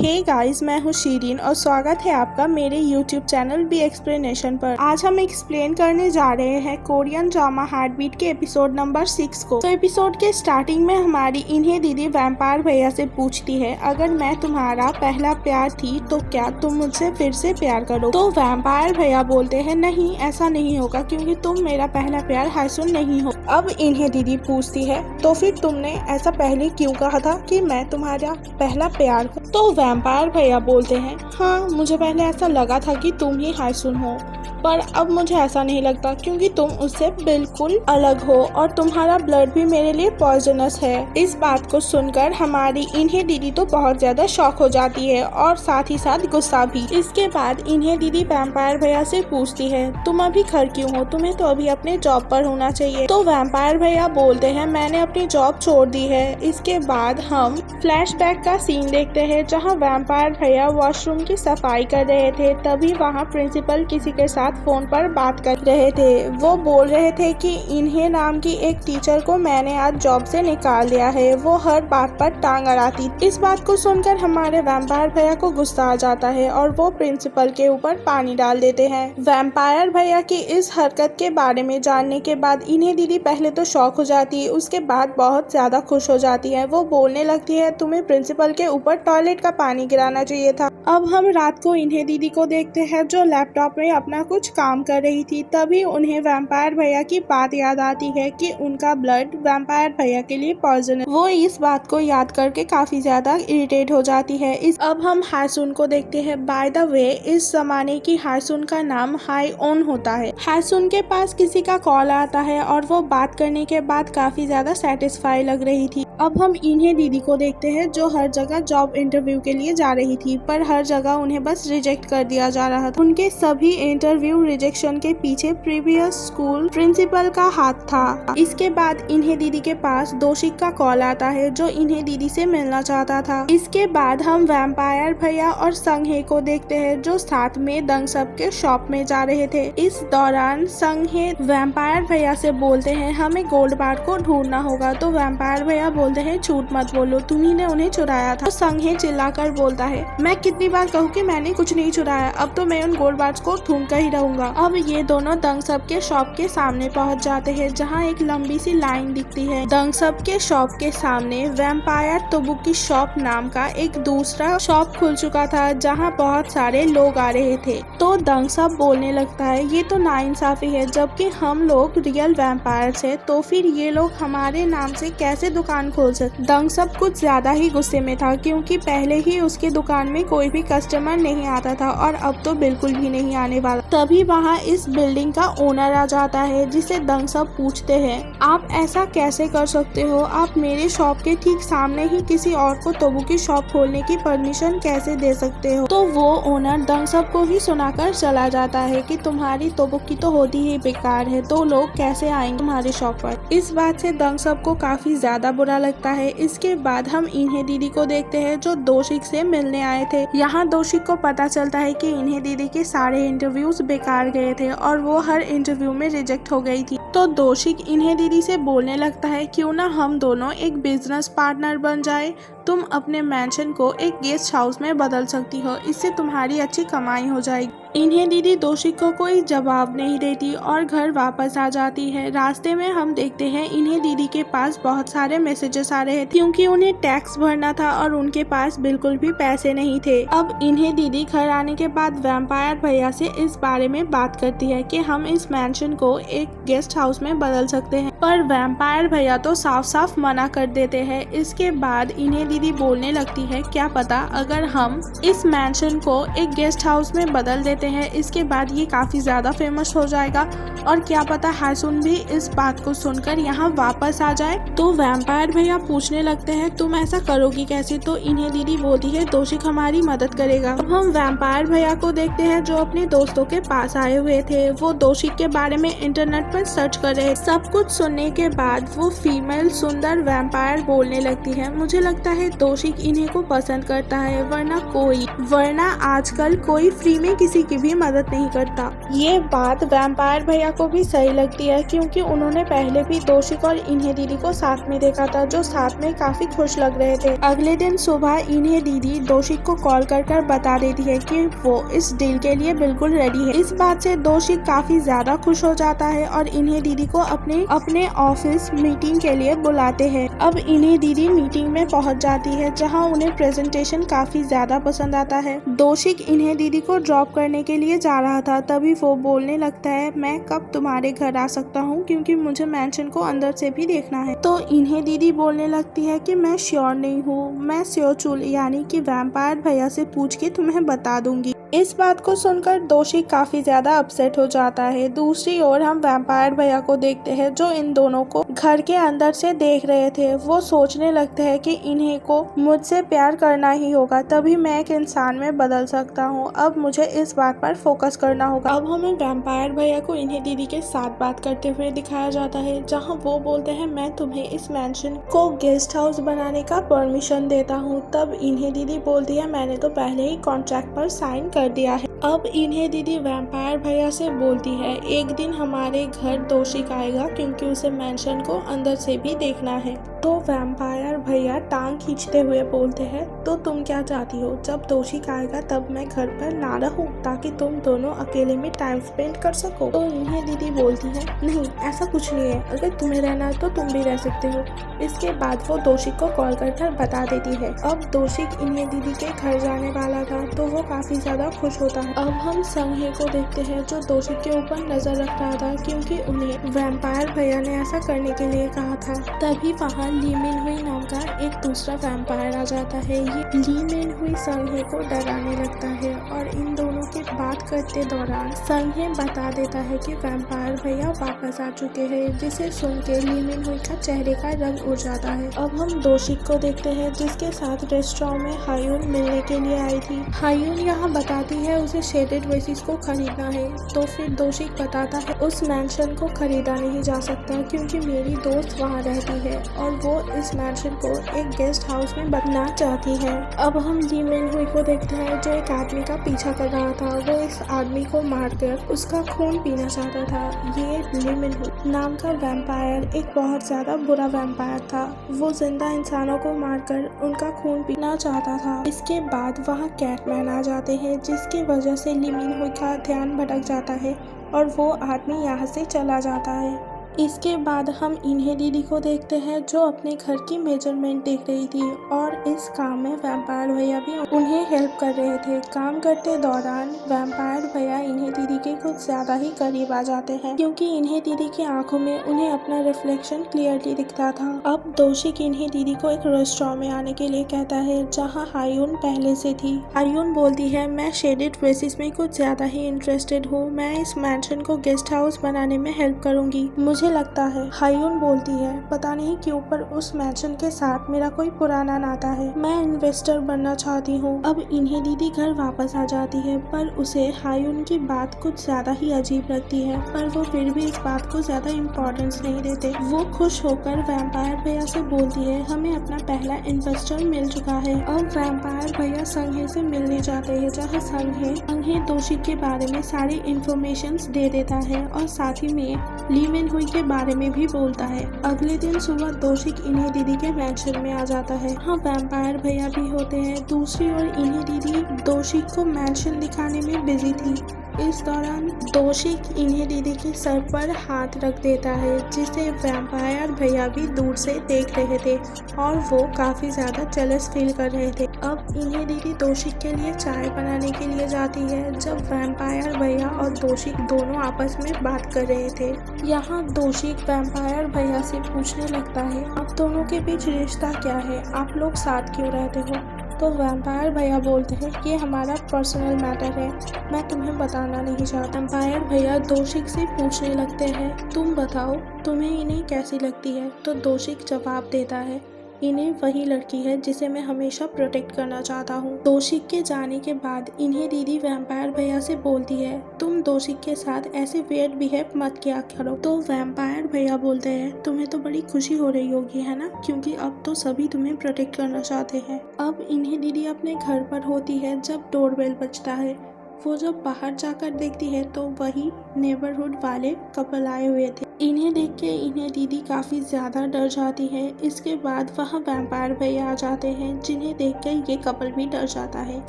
Hey guys, मैं हूँ शीरीन और स्वागत है आपका मेरे YouTube चैनल बी एक्सप्लेनेशन पर। आज हम एक्सप्लेन करने जा रहे हैं कोरियन ड्रामा हार्टबीट के एपिसोड नंबर 6 को। तो एपिसोड के स्टार्टिंग में हमारी इन्हें दीदी वैम्पायर भैया से पूछती है, अगर मैं तुम्हारा पहला प्यार थी तो क्या तुम मुझसे फिर से प्यार करो? तो वैम्पायर भैया बोलते हैं, नहीं ऐसा नहीं होगा क्योंकि तुम मेरा पहला प्यार हायसुन नहीं हो। अब इन्हें दीदी पूछती है, तो फिर तुमने ऐसा पहले क्यों कहा था कि मैं तुम्हारा पहला प्यार हूँ? तो वैम्पायर भैया बोलते हैं, हाँ मुझे पहले ऐसा लगा था कि तुम ही हायसुन हो, पर अब मुझे ऐसा नहीं लगता क्योंकि तुम उससे बिल्कुल अलग हो और तुम्हारा ब्लड भी मेरे लिए पॉइजनस है। इस बात को सुनकर हमारी इन्हें दीदी तो बहुत ज्यादा शॉक हो जाती है और साथ ही साथ गुस्सा भी। इसके बाद इन्हें दीदी वैम्पायर भैया से पूछती है, तुम अभी घर क्यों हो? तुम्हें तो अभी अपने जॉब पर होना चाहिए। तो वैम्पायर भैया बोलते हैं, मैंने अपनी जॉब छोड़ दी है। इसके बाद हम फ्लैशबैक का सीन देखते हैं जहाँ वैम्पायर भैया वॉशरूम की सफाई कर रहे थे। तभी वहाँ प्रिंसिपल किसी के साथ फोन पर बात कर रहे थे। वो बोल रहे थे कि इन्हें नाम की एक टीचर को मैंने आज जॉब से निकाल दिया है, वो हर बात पर टांग अड़ाती। इस बात को सुनकर हमारे वैम्पायर भैया को गुस्सा आ जाता है और वो प्रिंसिपल के ऊपर पानी डाल देते हैं। वैम्पायर भैया की इस हरकत के बारे में जानने के बाद इन्हें दीदी पहले तो शॉक हो जाती है, उसके बाद बहुत ज्यादा खुश हो जाती है। वो बोलने लगती है, तुम्हें प्रिंसिपल के ऊपर टॉयलेट का पानी गिराना चाहिए था। अब हम रात को इन्हें दीदी को देखते हैं जो लैपटॉप में अपना कुछ काम कर रही थी। तभी उन्हें वैम्पायर भैया की बात याद आती है कि उनका ब्लड वैम्पायर भैया के लिए पॉइजन है। वो इस बात को याद करके काफी ज्यादा इरिटेट हो जाती है। अब हम हायसुन को देखते हैं। बाय द वे, इस जमाने की हायसुन का नाम हाई ओन होता है। हायसुन के पास किसी का कॉल आता है और वो बात करने के बाद काफी ज्यादा सेटिस्फाई लग रही थी। अब हम इन्हें दीदी को देखते हैं जो हर जगह जॉब इंटरव्यू के लिए जा रही थी, पर हर जगह उन्हें बस रिजेक्ट कर दिया जा रहा था। उनके सभी इंटरव्यू रिजेक्शन के पीछे प्रीवियस स्कूल प्रिंसिपल का हाथ था। इसके बाद इन्हें दीदी के पास दोशिक का कॉल आता है जो इन्हें दीदी से मिलना चाहता था। इसके बाद हम वैम्पायर भैया और संघे को देखते हैं जो साथ में दंगसप के शॉप में जा रहे थे। इस दौरान संघे वैम्पायर भैया से बोलते हैं, हमें गोल्ड बार को ढूंढना होगा। तो वैम्पायर भैया बोलते हैं, झूठ मत बोलो, तुम्ही ने उन्हें चुराया था। तो संघे चिल्लाकर बोलता है, मैं कितनी बार कहूँ कि मैंने कुछ नहीं चुराया, अब तो मैं उन गोल्ड बार्स को ढूंढ कर ही रहूंगा। अब ये दोनों दंगसप के शॉप के सामने पहुंच जाते हैं जहां एक लंबी सी लाइन दिखती है। दंगसप के शॉप के सामने वैम्पायर तोबुकी शॉप नाम का एक दूसरा शॉप खुल चुका था जहां बहुत सारे लोग आ रहे थे। तो दंगसप बोलने लगता है, ये तो नाइंसाफी है, जबकि हम लोग रियल वैम्पायर है तो फिर ये लोग हमारे नाम से कैसे दुकान खोल सकते? दंगसप कुछ ज्यादा ही गुस्से में था क्योंकि पहले ही उसके दुकान में कोई भी कस्टमर नहीं आता था और अब तो बिल्कुल भी नहीं आने वाला। तभी वहाँ इस बिल्डिंग का ओनर आ जाता है जिसे दंगसप पूछते हैं, आप ऐसा कैसे कर सकते हो? आप मेरे शॉप के ठीक सामने ही किसी और को तोबुकी शॉप खोलने की परमिशन कैसे दे सकते हो? तो वो ओनर दंगसप को ही सुनाकर चला जाता है कि तुम्हारी तोबुकी तो होती ही बेकार है, तो लोग कैसे आएंगे तुम्हारी शॉप पर? इस बात से दंगसप को काफी ज्यादा बुरा लगता है। इसके बाद हम इन्हें दीदी को देखते हैं जो दोशिक से मिलने आए थे। यहाँ दोशिक को पता चलता है कि इन्हें दीदी के सारे इंटरव्यूज बेकार गए थे और वो हर इंटरव्यू में रिजेक्ट हो गई थी। तो दोशिक इन्हें दीदी से बोलने लगता है, क्यों ना हम दोनों एक बिजनेस पार्टनर बन जाए? तुम अपने मैंशन को एक गेस्ट हाउस में बदल सकती हो, इससे तुम्हारी अच्छी कमाई हो जाएगी। इन्हें दीदी दोशिक को कोई जवाब नहीं देती और घर वापस आ जाती है। रास्ते में हम देखते हैं इन्हें दीदी के पास बहुत सारे मैसेजेस आ रहे थे क्योंकि उन्हें टैक्स भरना था और उनके पास बिल्कुल भी पैसे नहीं थे। अब इन्हें दीदी घर आने के बाद वैम्पायर भैया से इस बारे में बात करती है कि हम इस मैंशन को एक गेस्ट हाउस में बदल सकते हैं, पर वैम्पायर भैया तो साफ साफ मना कर देते हैं। इसके बाद इन्हें दीदी बोलने लगती है, क्या पता अगर हम इस मैंशन को एक गेस्ट हाउस में बदल देते हैं, इसके बाद ये काफी ज्यादा फेमस हो जाएगा और क्या पता हायसुन भी इस बात को सुनकर यहाँ वापस आ जाए। तो वैम्पायर भैया पूछने लगते हैं, तुम ऐसा करोगी कैसे? तो इन्हें दीदी बोलती है, दोशिक हमारी मदद करेगा। अब हम वैम्पायर भैया को देखते हैं जो अपने दोस्तों के पास आए हुए थे। वो दोशिक के बारे में इंटरनेट पर सर्च कर रहे। सब कुछ होने के बाद वो फीमेल सुंदर वैम्पायर बोलने लगती है, मुझे लगता है दोशिक इन्हें को पसंद करता है, वरना आजकल कोई फ्री में किसी की भी मदद नहीं करता। ये बात वैम्पायर भैया को भी सही लगती है क्योंकि उन्होंने पहले भी दोशिक और इन्हें दीदी को साथ में देखा था, जो साथ में काफी खुश लग रहे थे। अगले दिन सुबह इन्हें दीदी दोशिक को कॉल कर बता देती है कि वो इस डील के लिए बिल्कुल रेडी है। इस बात से दोशिक काफी ज्यादा खुश हो जाता है और इन्हें दीदी को अपने ऑफिस मीटिंग के लिए बुलाते हैं। अब इन्हें दीदी मीटिंग में पहुंच जाती है जहां उन्हें प्रेजेंटेशन काफी ज्यादा पसंद आता है। दोशिक इन्हें दीदी को ड्रॉप करने के लिए जा रहा था, तभी वो बोलने लगता है, मैं कब तुम्हारे घर आ सकता हूँ क्योंकि मुझे मैंशन को अंदर से भी देखना है। तो इन्हें दीदी बोलने लगती है कि मैं श्योर नहीं हूँ, मैं स्योचुल यानी कि वैम्पायर भैया से पूछ के तुम्हें बता दूंगी। इस बात को सुनकर दोशिक काफी ज्यादा अपसेट हो जाता है। दूसरी ओर हम वैम्पायर भैया को देखते हैं जो इन दोनों को घर के अंदर से देख रहे थे। वो सोचने लगते हैं कि इन्हें को मुझसे प्यार करना ही होगा, तभी मैं एक इंसान में बदल सकता हूँ। अब मुझे इस बात पर फोकस करना होगा। अब हमें वैम्पायर भैया को इन्हें दीदी के साथ बात करते हुए दिखाया जाता है जहाँ वो बोलते हैं, मैं तुम्हें इस मैंशन को गेस्ट हाउस बनाने का परमिशन देता हूँ। तब इन्हें दीदी बोलती है, मैंने तो पहले ही कॉन्ट्रैक्ट पर साइन कर दिया है। अब इन्हें दीदी वैम्पायर भैया से बोलती है, एक दिन हमारे घर दोशिक आएगा क्योंकि उसे मैंशन को अंदर से भी देखना है। तो वैम्पायर भैया टांग खींचते हुए बोलते हैं, तो तुम क्या चाहती हो, जब दोशिक आएगा तब मैं घर पर ना रहूं ताकि तुम दोनों अकेले में टाइम स्पेंड कर सको। तो इन्हें दीदी बोलती है, नहीं ऐसा कुछ नहीं है, अगर तुम्हें रहना है तो तुम भी रह सकते हो। इसके बाद वो दोशिक को कॉल कर बता देती है। अब दोशिक इन्हें दीदी के घर जाने वाला था तो वो काफी ज्यादा खुश होता है। अब हम संघे को देखते हैं जो दोशिक के ऊपर नजर रख रहा था क्योंकि उन्हें वैम्पायर भैया ने ऐसा करने के लिए कहा था। तभी वहाँ ली मिनहुई नाम का एक दूसरा वैम्पायर आ जाता है। ये ली मिनहुई संघे को डराने लगता है और इन दोनों के बात करते दौरान संघे बता देता है कि वैम्पायर भैया वापस आ चुके हैं, जिसे सुन के ली मिनहुई का चेहरे का रंग उड़ जाता है। अब हम दोशिक को देखते हैं जिसके साथ रेस्टोरेंट में हायून मिलने के लिए आई थी। हायून यहाँ बताती है उसे शेडेड वेसिस को खरीदना है, तो फिर दोशिक बताता है उस मैंशन को खरीदा नहीं जा सकता क्योंकि मेरी दोस्त वहाँ रहती है और वो इस मैंशन को एक गेस्ट हाउस में बदलना चाहती है। अब हम ली मिनहुई को देखते हैं जो एक आदमी का पीछा कर रहा था। वो इस आदमी को मारकर उसका खून पीना चाहता था। ये ली मिनहुई नाम का वैम्पायर एक बहुत ज्यादा बुरा वैम्पायर था। वो जिंदा इंसानों को मारकर उनका खून पीना चाहता था। इसके बाद वहाँ कैटमैन आ जाते हैं जिसकी वजह से ली मिनहुई का ध्यान भटक जाता है और वो आदमी यहाँ से चला जाता है। इसके बाद हम इन्हें दीदी को देखते हैं जो अपने घर की मेजरमेंट देख रही थी और इस काम में वैम्पायर भैया भी उन्हें हेल्प कर रहे थे। काम करते दौरान वैम्पायर भैया इन्हें दीदी के कुछ ज्यादा ही करीब आ जाते हैं क्योंकि इन्हें दीदी की आंखों में उन्हें अपना रिफ्लेक्शन क्लियरली दिखता था। अब दोशिक इन्हें दीदी को एक रेस्टोरेंट में आने के लिए कहता है जहाँ हायून पहले से थी। हायून बोलती है, मैं शेडेड वेसिस में कुछ ज्यादा ही इंटरेस्टेड हूँ, मैं इस मैंशन को गेस्ट हाउस बनाने में हेल्प करूंगी। मुझे लगता है, हायून बोलती है, पता नहीं क्यों पर उस मैंशन के साथ मेरा कोई पुराना नाता है, मैं इन्वेस्टर बनना चाहती हूँ। अब इन्हें दीदी घर वापस आ जाती है पर उसे हायून की बात कुछ ज्यादा ही अजीब लगती है, पर वो फिर भी इस बात को ज्यादा इम्पोर्टेंस नहीं देते। वो खुश होकर वैम्पायर भैया से बोलती है, हमें अपना पहला इन्वेस्टर मिल चुका है। और वैम्पायर भैया संघे से मिलने जाते हैं जहाँ संघे दोशिक के बारे में सारी इंफॉर्मेशन दे देता है और साथ ही में ली मिनहुई के बारे में भी बोलता है। अगले दिन सुबह दोशिक इन्हें दीदी के मैंशन में आ जाता है। हाँ, वैम्पायर भैया भी होते हैं। दूसरी ओर इन्हें दीदी दोशिक को मैंशन दिखाने में बिजी थी। इस दौरान दोशिक इन्हें दीदी के सर पर हाथ रख देता है जिसे वैम्पायर भैया भी दूर से देख रहे थे और वो काफी ज्यादा जेलस फील कर रहे थे। अब इन्हें दीदी दोशिक के लिए चाय बनाने के लिए जाती है जब वैम्पायर भैया और दोशिक दोनों आपस में बात कर रहे थे। यहाँ दोशिक वैम्पायर भैया से पूछने लगता है, आप दोनों के बीच रिश्ता क्या है, आप लोग साथ क्यों रहते हो? तो वैम्पायर भैया बोलते हैं कि हमारा पर्सनल मैटर है, मैं तुम्हें बताना नहीं चाहता। वैम्पायर भैया दोशिक से पूछने लगते हैं, तुम बताओ तुम्हें इन्हें कैसी लगती है? तो दोशिक जवाब देता है, इन्हें वही लड़की है जिसे मैं हमेशा प्रोटेक्ट करना चाहता हूँ। दोशिक के जाने के बाद इन्हें दीदी वैम्पायर भैया से बोलती है, तुम दोशिक के साथ ऐसे वियर्ड बिहेव मत किया करो। तो वैम्पायर भैया बोलते हैं, तुम्हें तो बड़ी खुशी हो रही होगी है ना, क्योंकि अब तो सभी तुम्हें प्रोटेक्ट करना चाहते हैं। अब इन्हें दीदी अपने घर पर होती है जब डोरबेल बजता है। वो जब बाहर जाकर देखती है तो वही नेबरहुड वाले कपल आए हुए थे। इन्हें देख के इन्हें दीदी काफ़ी ज़्यादा डर जाती है। इसके बाद वहाँ वैम्पायर भैया आ जाते हैं जिन्हें देख के ये कपल भी डर जाता है।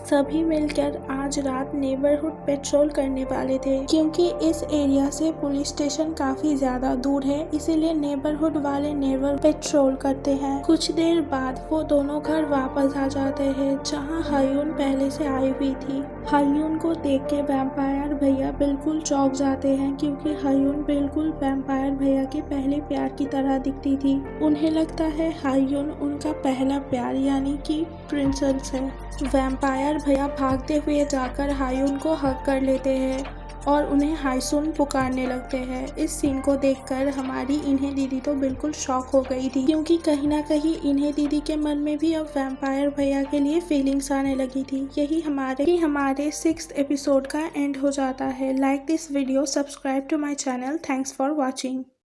सभी मिलकर आज रात नेबरहुड पेट्रोल करने वाले थे, क्योंकि इस एरिया से पुलिस स्टेशन काफ़ी ज़्यादा दूर है, इसीलिए नेबरहुड वाले नेबर पेट्रोल करते हैं। कुछ देर बाद वो दोनों घर वापस आ जाते हैं जहाँ हायून पहले से आई हुई थी। हायून को देख के वैम्पायर भैया बिल्कुल चौंक जाते हैं, क्योंकि हायून बिल्कुल वैम्पायर भैया के पहले प्यार की तरह दिखती थी। उन्हें लगता है हायून उनका पहला प्यार यानी कि प्रिंसेस है। वैम्पायर भैया भागते हुए जाकर हायून को हग कर लेते हैं और उन्हें हायसुन पुकारने लगते हैं। इस सीन को देखकर हमारी इन्हें दीदी तो बिल्कुल शॉक हो गई थी, क्योंकि कहीं ना कहीं इन्हें दीदी के मन में भी अब वैम्पायर भैया के लिए फीलिंग्स आने लगी थी। यही हमारे 6th एपिसोड का एंड हो जाता है। Like this video, subscribe to my channel. Thanks for watching.